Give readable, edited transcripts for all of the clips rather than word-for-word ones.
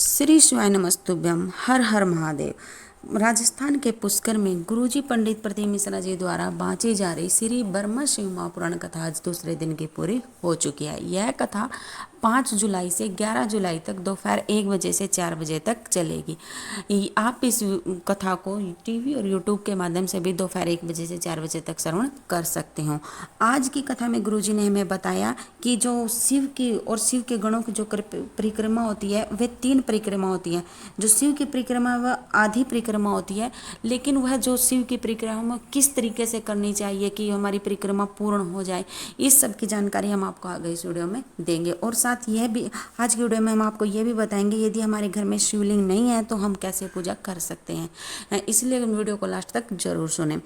श्री शिवाय नमस्तुभ्यम। हर हर महादेव। राजस्थान के पुष्कर में गुरुजी पंडित प्रदीप मिश्रा जी द्वारा बाँची जा रही श्री ब्रह्म शिव महापुराण कथा आज दूसरे दिन की पूरी हो चुकी है। यह कथा 5 जुलाई से 11 जुलाई तक दोपहर 1 बजे से 4 बजे तक चलेगी। आप इस कथा को टीवी और यूट्यूब के माध्यम से भी दोपहर 1 बजे से 4 बजे तक श्रवण कर सकते हो। आज की कथा में गुरुजी ने हमें बताया कि जो शिव की और शिव के गणों की जो परिक्रमा होती है वह 3 परिक्रमा होती है। जो शिव की परिक्रमा वह आधी परिक्रमा होती है, लेकिन वह जो शिव की परिक्रमा किस तरीके से करनी चाहिए कि हमारी परिक्रमा पूर्ण हो जाए, इस सब की जानकारी हम आपको आगे इस वीडियो में देंगे। और साथ यह भी आज की वीडियो में हम आपको यह भी बताएंगे यदि हमारे घर में शिवलिंग नहीं है तो हम कैसे पूजा कर सकते हैं। इसलिए वीडियो को लास्ट तक जरूर सुनें।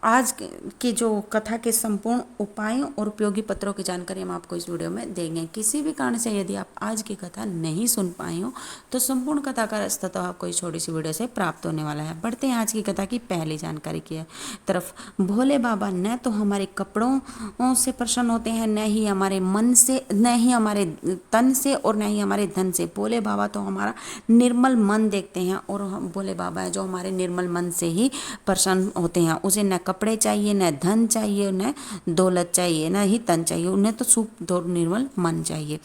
आज की जो कथा के संपूर्ण उपायों और उपयोगी पत्रों की जानकारी हम आपको इस वीडियो में देंगे। किसी भी कारण से यदि आप आज की कथा नहीं सुन पाए हो तो संपूर्ण कथा का रास्ता तो आपको इस छोटी सी वीडियो से प्राप्त होने वाला है। बढ़ते हैं आज की कथा की पहली जानकारी की तरफ। भोले बाबा न तो हमारे कपड़ों से प्रसन्न होते हैं, न ही हमारे मन से, न ही हमारे तन से और न ही हमारे धन से। भोले बाबा तो हमारा निर्मल मन देखते हैं और भोले बाबा है जो हमारे निर्मल मन से ही प्रसन्न होते हैं। उसे न कपड़े चाहिए, न धन चाहिए, न दौलत चाहिए, न ही तन चाहिए, उन्हें तो शुद्ध और निर्मल मन चाहिए।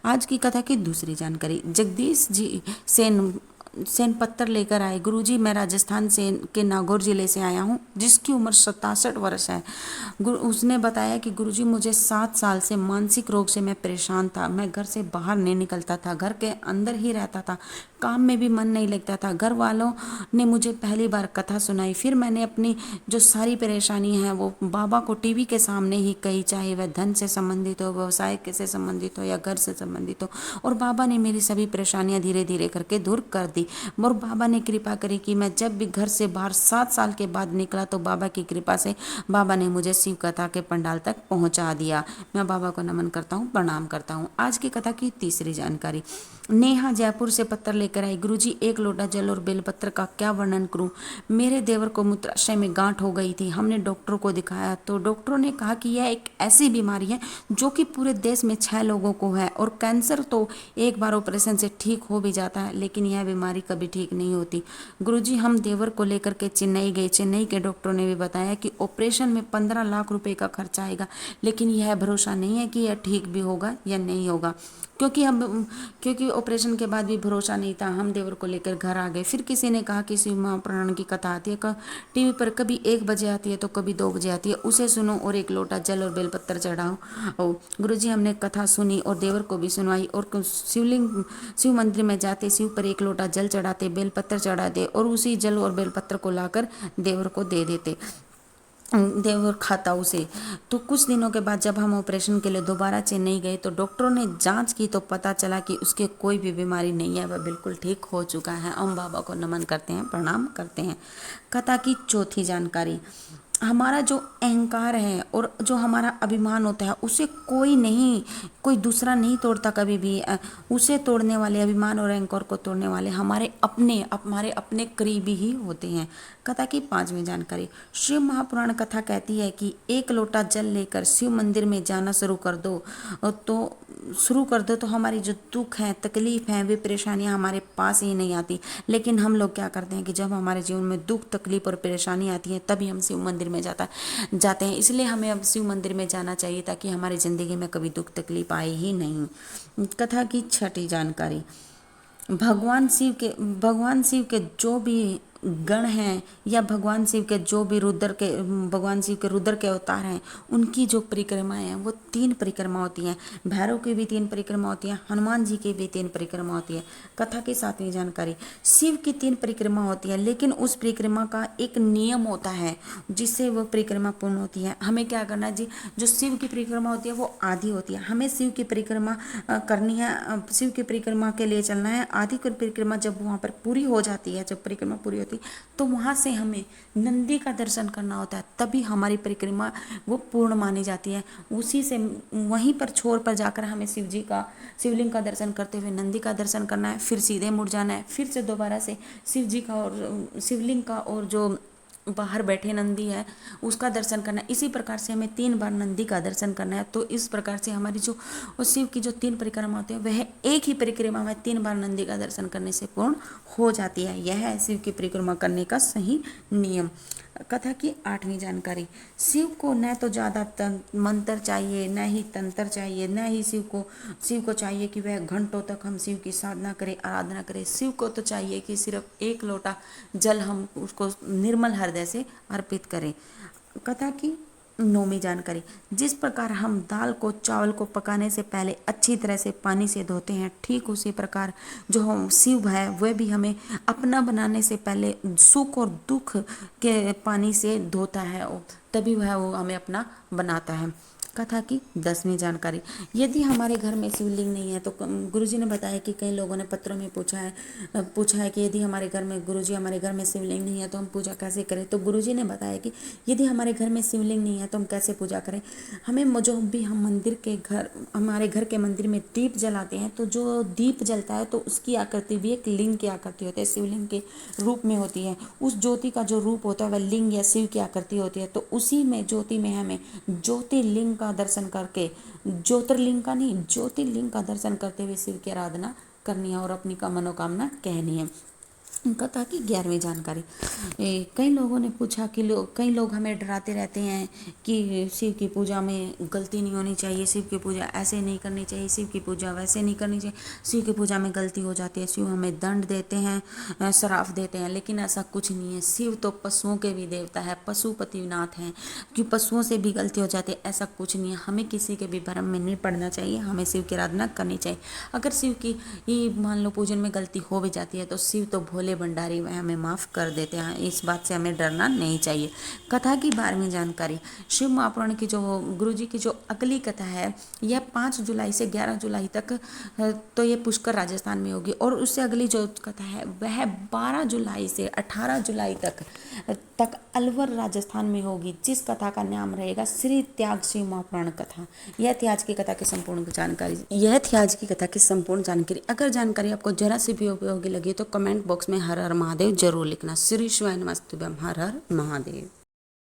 आज की कथा की दूसरी जानकारी। जगदीश जी सेन पत्थर लेकर आए। गुरुजी, मैं राजस्थान से के नागौर जिले से आया हूँ, जिसकी उम्र 67 वर्ष है। उसने बताया कि गुरुजी, मुझे 7 साल से मानसिक रोग से मैं परेशान था। मैं घर से बाहर नहीं निकलता था, घर के अंदर ही रहता था, काम में भी मन नहीं लगता था। घर वालों ने मुझे पहली बार कथा सुनाई, फिर मैंने अपनी जो सारी परेशानी है वो बाबा को टीवी के सामने ही कही, चाहे वह धन से संबंधित हो, व्यवसाय से संबंधित हो या घर से संबंधित हो। और बाबा ने मेरी सभी परेशानियां धीरे धीरे करके दूर कर दी। और बाबा ने कृपा करी कि मैं जब भी घर से बाहर 7 साल के बाद निकला तो बाबा की कृपा से बाबा ने मुझे शिव कथा के पंडाल तक पहुंचा दिया। मैं बाबा को नमन करता हूँ, प्रणाम करता हूँ। आज की कथा की तीसरी जानकारी। नेहा जयपुर से पत्थर लेकर आई। गुरुजी, 1 लोटा जल और बेलपत्र का क्या वर्णन करूं? मेरे देवर को मूत्राशय में गांठ हो गई थी। हमने डॉक्टर को दिखाया तो डॉक्टरों ने कहा कि यह एक ऐसी बीमारी है जो कि पूरे देश में 6 लोगों को है, और कैंसर तो एक बार ऑपरेशन से ठीक हो भी जाता है, लेकिन यह बीमारी कभी ठीक नहीं होती। गुरुजी, हम देवर को लेकर के चेन्नई गए। चेन्नई के डॉक्टरों ने भी बताया कि ऑपरेशन में 15 लाख रुपए का खर्चा आएगा, लेकिन यह भरोसा नहीं है कि यह ठीक भी होगा या नहीं होगा, क्योंकि ऑपरेशन के बाद भी भरोसा नहीं था। हम देवर को लेकर घर आ गए। फिर किसी ने कहा कि शिव महापुराण की कथा आती है टीवी पर, कभी 1 बजे आती है तो कभी 2 बजे आती है, उसे सुनो और 1 लोटा जल और बेलपत्र चढ़ाओ। गुरुजी, हमने कथा सुनी और देवर को भी सुनवाई, और शिव मंदिर में जाते, शिव पर 1 लोटा जल चढ़ाते, बेलपत्र चढ़ाते और उसी जल और बेलपत्र को लाकर देवर को दे देते। देवर खाता उसे। तो कुछ दिनों के बाद जब हम ऑपरेशन के लिए दोबारा चेन्नई गए तो डॉक्टरों ने जांच की तो पता चला कि उसके कोई भी बीमारी नहीं है, वह बिल्कुल ठीक हो चुका है। हम बाबा को नमन करते हैं, प्रणाम करते हैं। कथा की चौथी जानकारी। हमारा जो अहंकार है और जो हमारा अभिमान होता है उसे कोई दूसरा नहीं तोड़ता कभी भी। उसे तोड़ने वाले, अभिमान और अहंकार को तोड़ने वाले हमारे अपने करीबी ही होते हैं। कथा की 5वीं जानकारी। शिव महापुराण कथा कहती है कि 1 लोटा जल लेकर शिव मंदिर में जाना शुरू कर दो तो हमारी जो दुख है, तकलीफ है, वे परेशानियां हमारे पास ही नहीं आती। लेकिन हम लोग क्या करते हैं कि जब हमारे जीवन में दुख, तकलीफ और परेशानी आती है तभी हम शिव मंदिर में जाते हैं। इसलिए हमें अब शिव मंदिर में जाना चाहिए ताकि हमारी ज़िंदगी में कभी दुख तकलीफ आए ही नहीं। कथा की 6ठी जानकारी। भगवान शिव के जो भी गण हैं या भगवान शिव के रुद्र के अवतार हैं, उनकी जो परिक्रमाएं हैं वो 3 परिक्रमा होती हैं। भैरव की भी 3 परिक्रमा होती हैं, हनुमान जी की भी 3 परिक्रमा होती है। कथा की 7वीं जानकारी। शिव की 3 परिक्रमा होती है, लेकिन उस परिक्रमा का एक नियम होता है जिससे वो परिक्रमा पूर्ण होती है। हमें क्या करना है जी, जो शिव की परिक्रमा होती है वो आधी होती है, हमें शिव की परिक्रमा करनी है, शिव की परिक्रमा के लिए चलना है। आधी परिक्रमा जब वहाँ पर पूरी हो जाती है, जब परिक्रमा पूरी होती है तो वहाँ से हमें नंदी का दर्शन करना होता है, तभी हमारी परिक्रमा वो पूर्ण मानी जाती है। उसी से वहीं पर छोर पर जाकर हमें शिवलिंग का दर्शन करते हुए नंदी का दर्शन करना है, फिर सीधे मुड़ जाना है, फिर से दोबारा से शिवजी का और शिवलिंग का और जो बाहर बैठे नंदी है उसका दर्शन करना है, इसी प्रकार से हमें 3 बार नंदी का दर्शन करना है। तो इस प्रकार से हमारी जो शिव की जो 3 परिक्रमा होती है वह एक ही परिक्रमा में 3 बार नंदी का दर्शन करने से पूर्ण हो जाती है। यह है शिव की परिक्रमा करने का सही नियम। कथा की 8वीं जानकारी, शिव को न तो ज़्यादा मंत्र चाहिए, न ही तंत्र चाहिए, न ही शिव को चाहिए कि वह घंटों तक हम शिव की साधना करें, आराधना करें। शिव को तो चाहिए कि सिर्फ 1 लोटा जल हम उसको निर्मल हृदय से अर्पित करें। कथा की 9वीं जानकारी, जिस प्रकार हम दाल को चावल को पकाने से पहले अच्छी तरह से पानी से धोते हैं, ठीक उसी प्रकार जो हम शिव है वह भी हमें अपना बनाने से पहले सुख और दुख के पानी से धोता है, तभी वह वो हमें अपना बनाता है। कथा की 10वीं जानकारी, यदि हमारे घर में शिवलिंग नहीं है तो गुरुजी ने बताया कि कई लोगों ने पत्रों में पूछा है कि यदि हमारे घर में गुरुजी हमारे घर में शिवलिंग नहीं है तो हम पूजा कैसे करें। तो गुरुजी ने बताया कि यदि हमारे घर में शिवलिंग नहीं है तो हम कैसे पूजा करें। हमें जो भी हम हमारे घर के मंदिर में दीप जलाते हैं तो जो दीप जलता है तो उसकी आकृति भी एक लिंग की आकृति होती है, शिवलिंग के रूप में होती है। उस ज्योति का जो रूप होता है वह लिंग या शिव की आकृति होती है। तो उसी में ज्योति में हमें ज्योतिर्लिंग का दर्शन करके, ज्योतिर्लिंग का नहीं ज्योतिर्लिंग का दर्शन करते हुए शिव की आराधना करनी है और अपनी मनोकामना कहनी है। कथा की 11वीं जानकारी, कई लोगों ने पूछा कि कई लोग हमें डराते रहते हैं कि शिव की पूजा में गलती नहीं होनी चाहिए, शिव की पूजा ऐसे नहीं करनी चाहिए, शिव की पूजा वैसे नहीं करनी चाहिए, शिव की पूजा में गलती हो जाती है, शिव हमें दंड देते हैं, श्राप देते हैं। लेकिन ऐसा कुछ नहीं है। शिव तो पशुओं के भी देवता है, पशुपतिनाथ हैं, कि पशुओं से भी गलती हो जाती है, ऐसा कुछ नहीं है। हमें किसी के भी भ्रम में नहीं पड़ना चाहिए, हमें शिव की आराधना करनी चाहिए। अगर शिव की मान लो पूजन में गलती हो भी जाती है तो शिव तो भोले भंडारी में हमें माफ़ कर देते हैं, इस बात से हमें डरना नहीं चाहिए। कथा की 12वीं जानकारी, शिव महापुराण की जो गुरुजी की जो अगली कथा है यह 5 जुलाई से 11 जुलाई तक तो ये पुष्कर राजस्थान में होगी, और उससे अगली जो कथा है वह 12 जुलाई से 18 जुलाई तक अलवर राजस्थान में होगी, जिस कथा का नाम रहेगा श्री त्याग शिव महापुराण कथा। यह थी आज की कथा की संपूर्ण जानकारी। अगर जानकारी आपको जरा से भी उपयोगी लगी तो कमेंट बॉक्स में हर हर महादेव जरूर लिखना। श्री शिवाय नमस्तुभ्यम। हर हर महादेव।